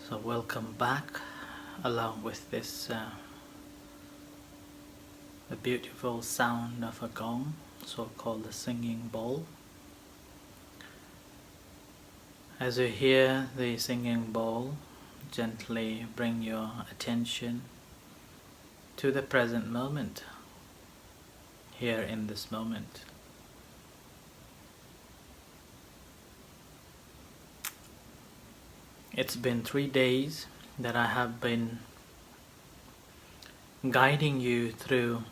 So welcome back, along with this the beautiful sound of a gong, so-called the singing bowl. As you hear the singing bowl, gently bring your attention to the present moment, here in this moment. It's been 3 days that I have been guiding you through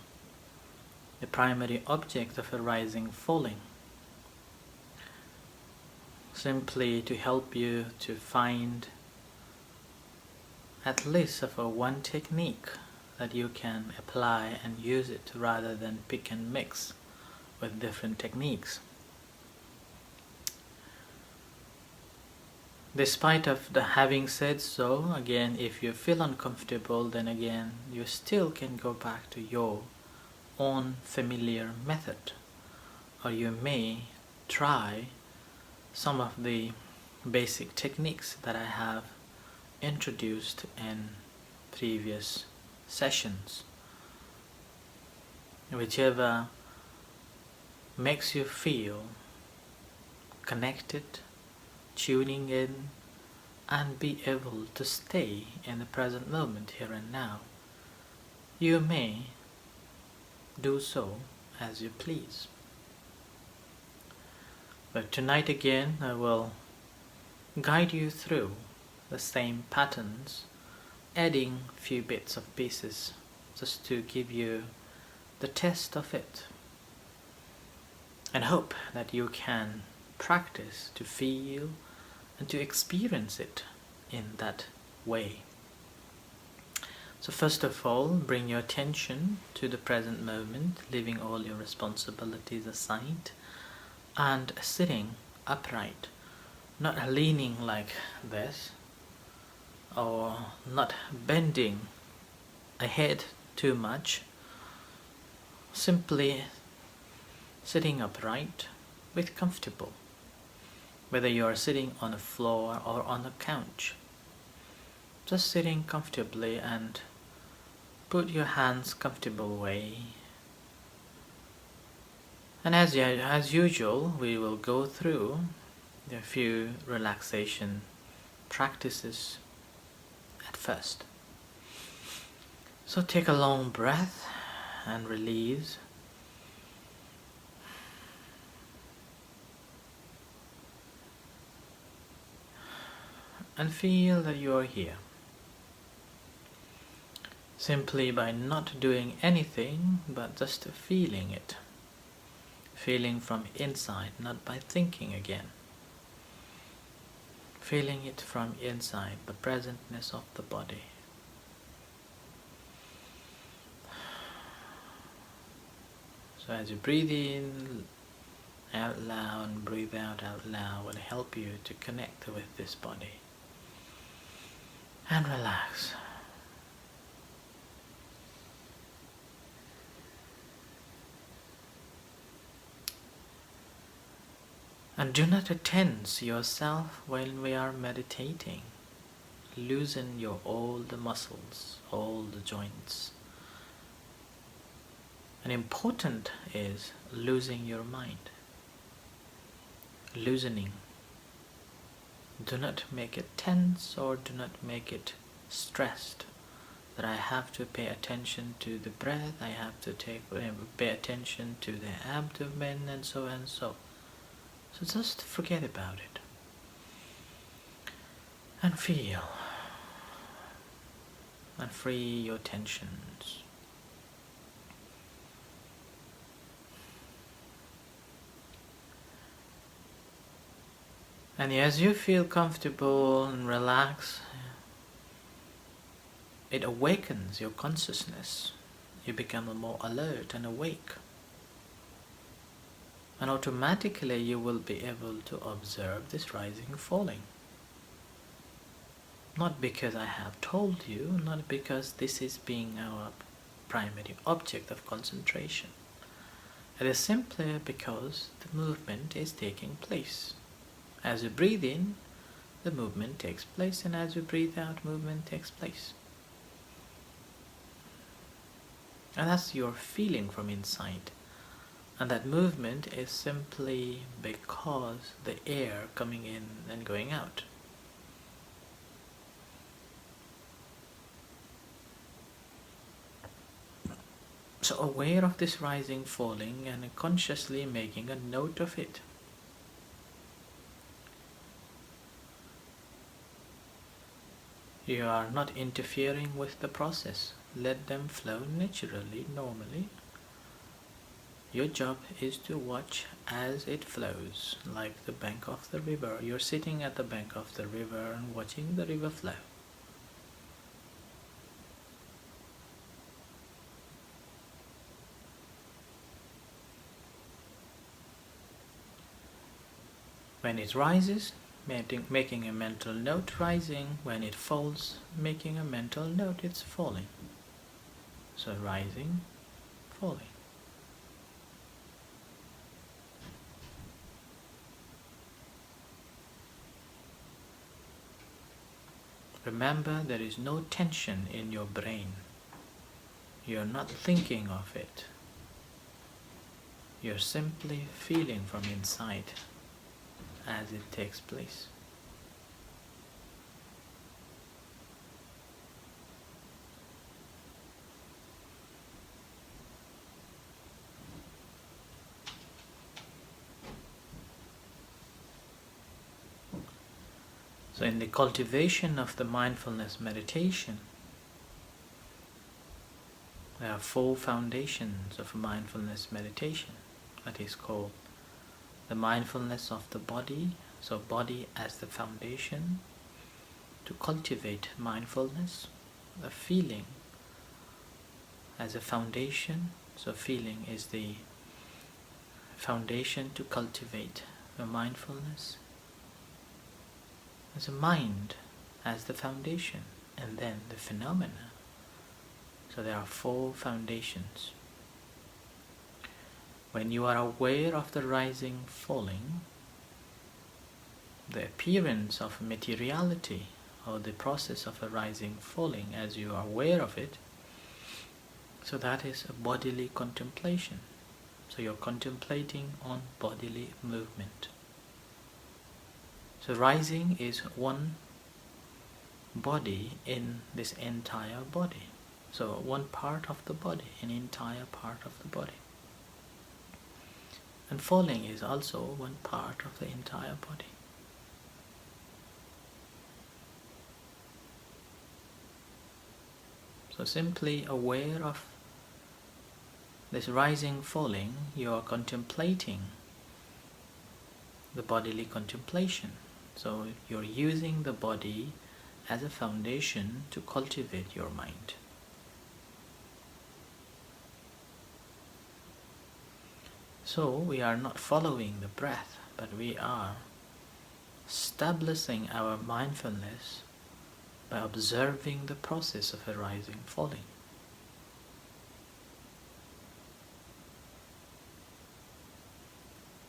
the primary object of arising falling, simply to help you to find at least of a one technique that you can apply and use it rather than pick and mix with different techniques. Despite of the having said so, again, if you feel uncomfortable, then again you still can go back to your own familiar method, or you may try some of the basic techniques that I have introduced in previous sessions. Whichever makes you feel connected, tuning in, and be able to stay in the present moment, here and now, you may do so as you please. But tonight again I will guide you through the same patterns, adding few bits of pieces just to give you the test of it, and hope that you can practice to feel and to experience it in that way. So first of all, bring your attention to the present moment, leaving all your responsibilities aside and sitting upright, not leaning like this or not bending ahead too much, simply sitting upright with comfortable, whether you are sitting on a floor or on a couch. Just sitting comfortably and put your hands comfortable way. And as usual, we will go through a few relaxation practices at first. So take a long breath and release. And feel that you are here, simply by not doing anything but just feeling it, feeling from inside, not by thinking again, feeling it from inside, the presentness of the body. So as you breathe in out loud and breathe out loud, will help you to connect with this body and relax. And do not tense yourself when we are meditating. Loosen all the muscles, all the joints. And important is losing your mind. Loosening. Do not make it tense or do not make it stressed. That I have to pay attention to the breath, I have to pay attention to the abdomen, and so and so. So just forget about it. And feel. And free your tensions. And as you feel comfortable and relaxed, it awakens your consciousness. You become more alert and awake. And automatically you will be able to observe this rising and falling. Not because I have told you, not because this is being our primary object of concentration. It is simply because the movement is taking place. As you breathe in, the movement takes place, and as you breathe out, movement takes place. And that's your feeling from inside. And that movement is simply because the air coming in and going out. So aware of this rising, falling, and consciously making a note of it. You are not interfering with the process. Let them flow naturally, normally. Your job is to watch as it flows, like the bank of the river. You're sitting at the bank of the river and watching the river flow. When it rises, making a mental note, rising. When it falls, making a mental note, it's falling. So rising, falling. Remember, there is no tension in your brain. You're not thinking of it. You're simply feeling from inside as it takes place. So in the cultivation of the mindfulness meditation, there are 4 foundations of mindfulness meditation. That is called the mindfulness of the body, so body as the foundation to cultivate mindfulness, the feeling as a foundation, so feeling is the foundation to cultivate the mindfulness, as a mind as the foundation, and then the phenomena. So there are 4 foundations. When you are aware of the rising, falling, the appearance of materiality or the process of a rising, falling, as you are aware of it, so that is a bodily contemplation. So you're contemplating on bodily movement. So rising is one body in this entire body. So one part of the body, an entire part of the body. And falling is also one part of the entire body. So simply aware of this rising, falling, you are contemplating the bodily contemplation. So you're using the body as a foundation to cultivate your mind. So we are not following the breath, but we are establishing our mindfulness by observing the process of arising, falling.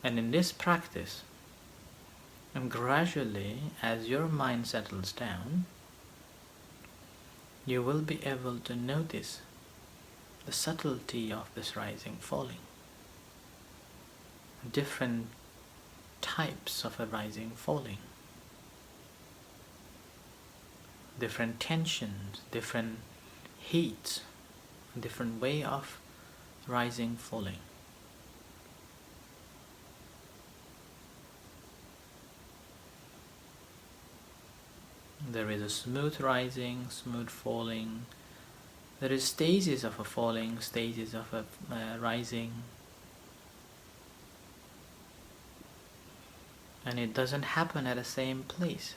And in this practice, and gradually as your mind settles down, you will be able to notice the subtlety of this rising, falling. Different types of arising, falling. Different tensions, different heats, different way of rising, falling. There is a smooth rising, smooth falling. There is stages of a falling, stages of a rising. And it doesn't happen at the same place.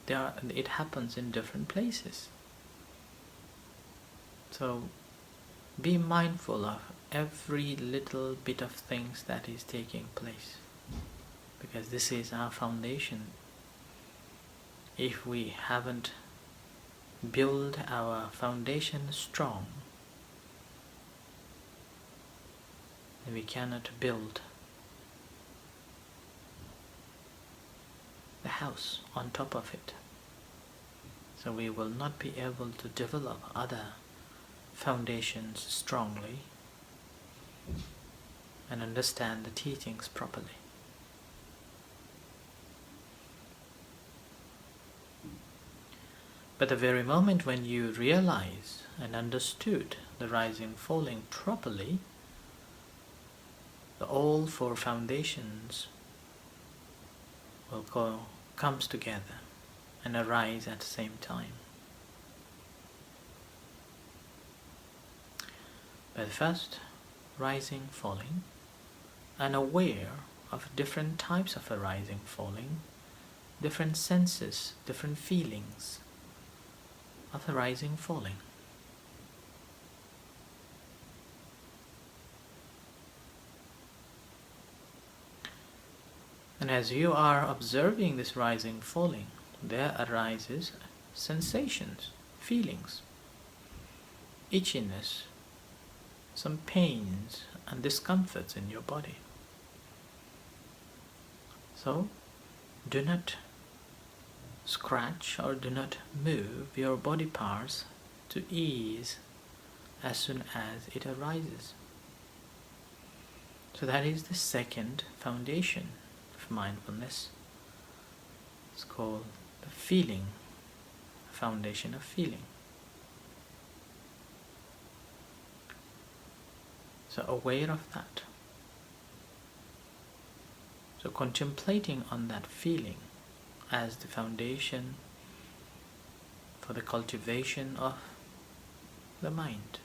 It happens in different places. So be mindful of every little bit of things that is taking place, because this is our foundation. If we haven't built our foundation strong, then we cannot build the house on top of it. So we will not be able to develop other foundations strongly and understand the teachings properly. But the very moment when you realize and understood the rising falling properly, the all four foundations will comes together and arise at the same time. But first, rising, falling, and aware of different types of arising, falling, different senses, different feelings of arising, falling. And as you are observing this rising, falling, there arises sensations, feelings, itchiness, some pains and discomforts in your body. So, do not scratch or do not move your body parts to ease as soon as it arises. So that is the second foundation of mindfulness. It's called the feeling, foundation of feeling. So aware of that. So contemplating on that feeling as the foundation for the cultivation of the mind.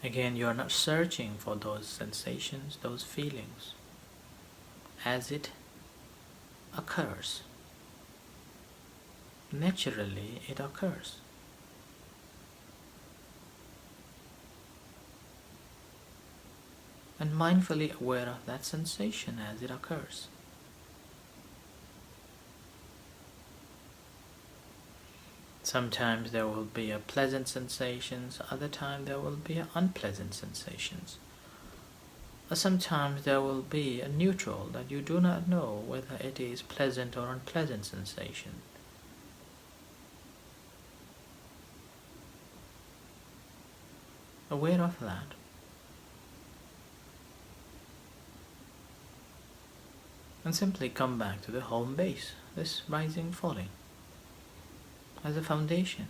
Again, you are not searching for those sensations, those feelings, as it occurs. Naturally, it occurs. And mindfully aware of that sensation as it occurs. Sometimes there will be a pleasant sensations, other times there will be unpleasant sensations. Or sometimes there will be a neutral that you do not know whether it is pleasant or unpleasant sensation. Aware of that. And simply come back to the home base, this rising, falling, as a foundation.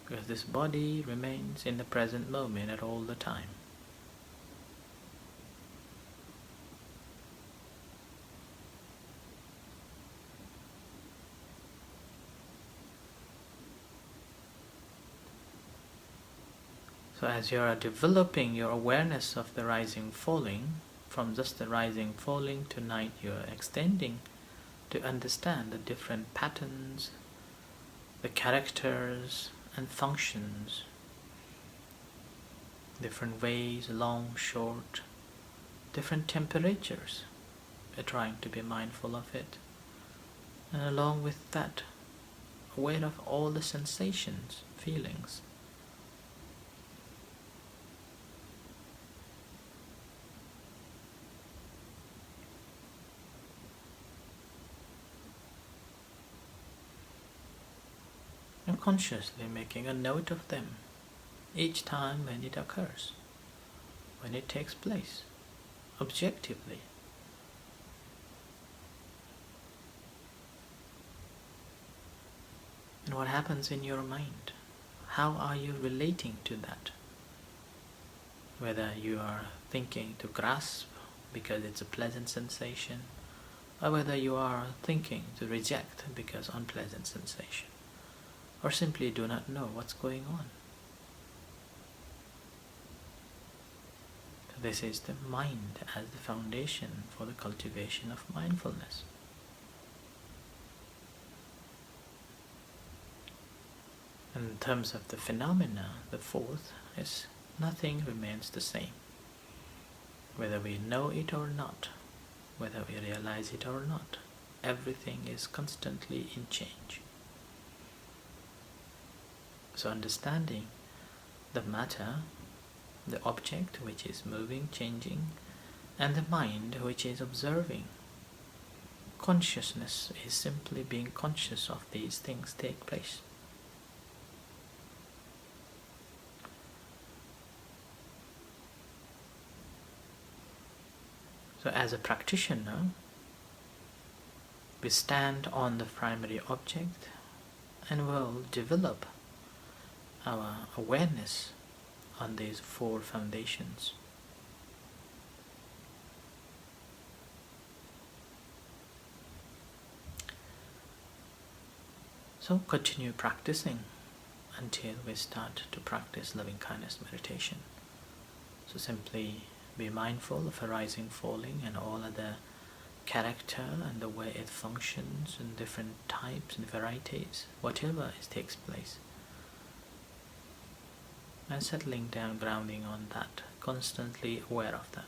Because this body remains in the present moment at all the time. So as you are developing your awareness of the rising, falling, from just the rising, falling tonight, you are extending to understand the different patterns, the characters and functions, different ways, long, short, different temperatures. We're trying to be mindful of it. And along with that, aware of all the sensations, feelings. And consciously making a note of them each time when it occurs, when it takes place, objectively. And what happens in your mind? How are you relating to that? Whether you are thinking to grasp because it's a pleasant sensation, or whether you are thinking to reject because unpleasant sensation, or simply do not know what's going on. So this is the mind as the foundation for the cultivation of mindfulness. In terms of the phenomena, the fourth is nothing remains the same. Whether we know it or not, whether we realize it or not, everything is constantly in change. So understanding the matter, the object which is moving, changing, and the mind which is observing. Consciousness is simply being conscious of these things take place. So as a practitioner, we stand on the primary object and will develop our awareness on these four foundations. So continue practicing until we start to practice loving kindness meditation. So simply be mindful of arising, falling, and all other character and the way it functions in different types and varieties, whatever takes place. And settling down, grounding on that, constantly aware of that.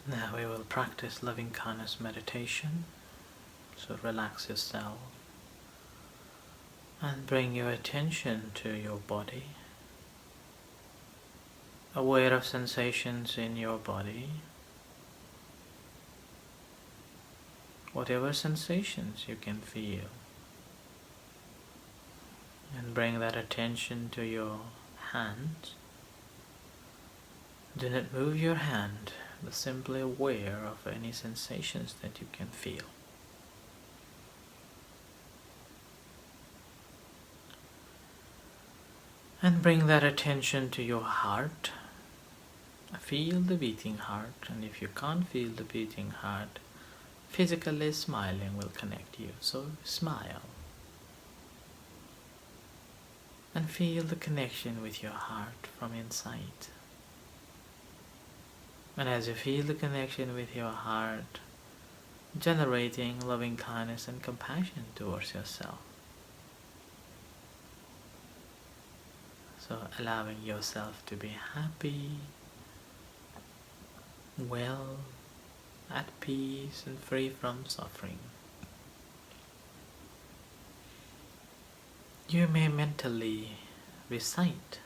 Now we will practice loving kindness meditation. So relax yourself and bring your attention to your body, aware of sensations in your body, whatever sensations you can feel, and bring that attention to your hands. Do not move your hand, but simply aware of any sensations that you can feel. And bring that attention to your heart. Feel the beating heart, and if you can't feel the beating heart, physically smiling will connect you. So smile. And feel the connection with your heart from inside. And as you feel the connection with your heart, generating loving kindness and compassion towards yourself. So allowing yourself to be happy, well, at peace and free from suffering. You may mentally recite,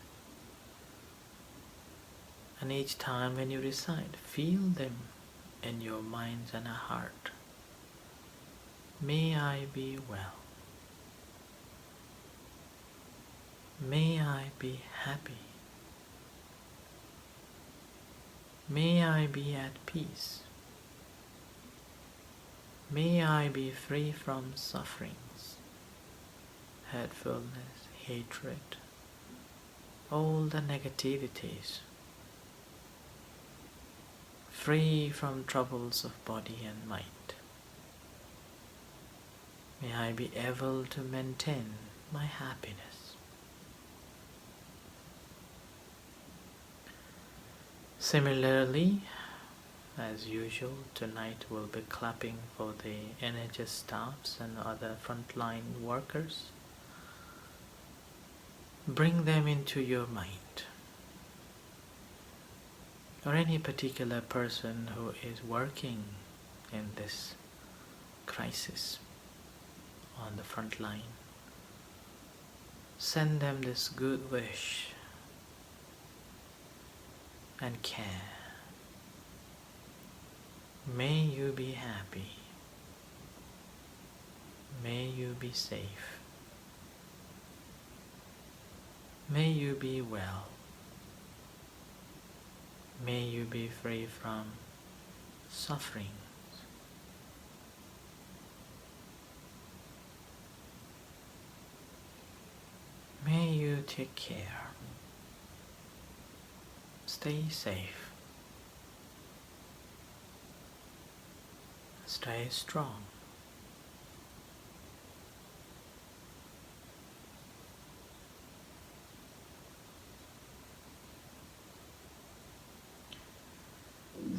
and each time when you recite, feel them in your mind and heart. May I be well. May I be happy. May I be at peace. May I be free from sufferings, hurtfulness, hatred, all the negativities, free from troubles of body and mind. May I be able to maintain my happiness. Similarly, as usual, tonight we'll be clapping for the NHS staffs and other frontline workers. Bring them into your mind, or any particular person who is working in this crisis on the front line. Send them this good wish and care. May you be happy. May you be safe. May you be well. May you be free from suffering. May you take care. Stay safe. Stay strong.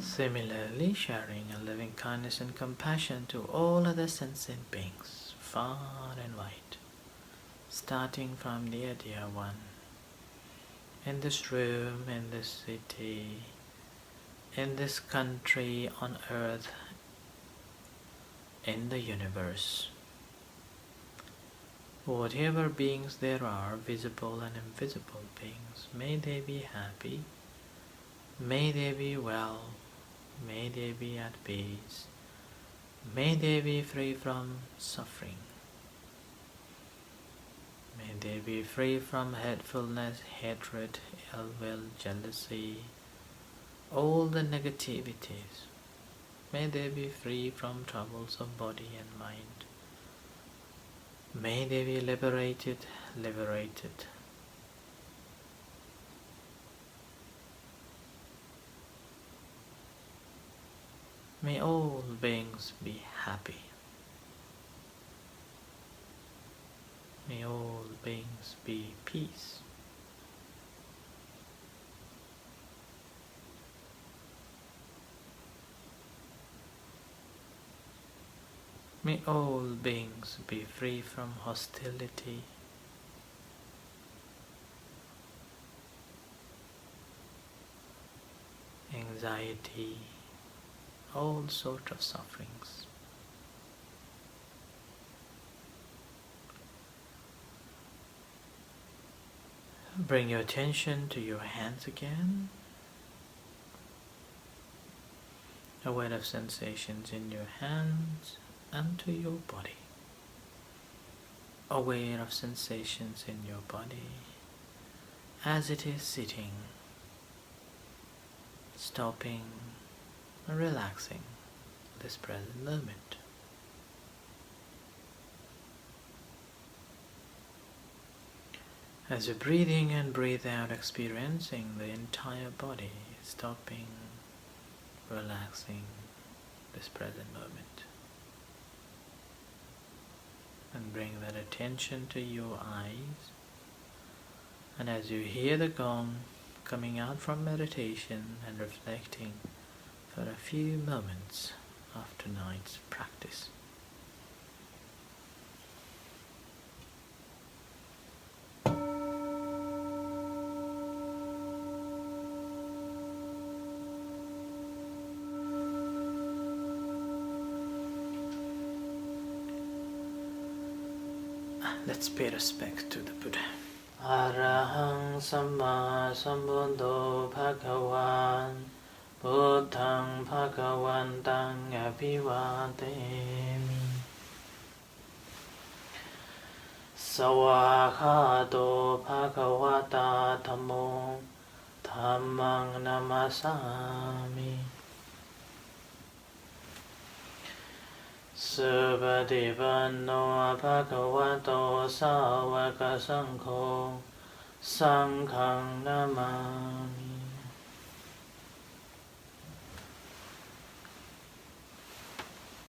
Similarly, sharing a loving kindness and compassion to all other sentient beings, far and wide, starting from near dear one, in this room, in this city, in this country, on earth, in the universe. Whatever beings there are, visible and invisible beings, may they be happy, may they be well, may they be at peace, may they be free from suffering, may they be free from hatefulness, hatred, ill will, jealousy, all the negativities. May they be free from troubles of body and mind. May they be liberated. May all beings be happy. May all beings be peace. May all beings be free from hostility, anxiety, all sorts of sufferings. Bring your attention to your hands again. Aware of sensations in your hands and to your body. Aware of sensations in your body as it is sitting, stopping and relaxing this present moment. As you're breathing and breathe out, experiencing the entire body, stopping, relaxing this present moment. And bring that attention to your eyes. And as you hear the gong coming out from meditation and reflecting for a few moments of tonight's practice. Let's pay respect to the Buddha. Arahang Samma Sambuddho Bhagavan Buddhang Bhagavantang Abhivademi Sawakhato Bhagavata Dhammo Dhammang Namasami Subhadivano Bhagavato Sāvaka Saṅkho Saṅghang Namami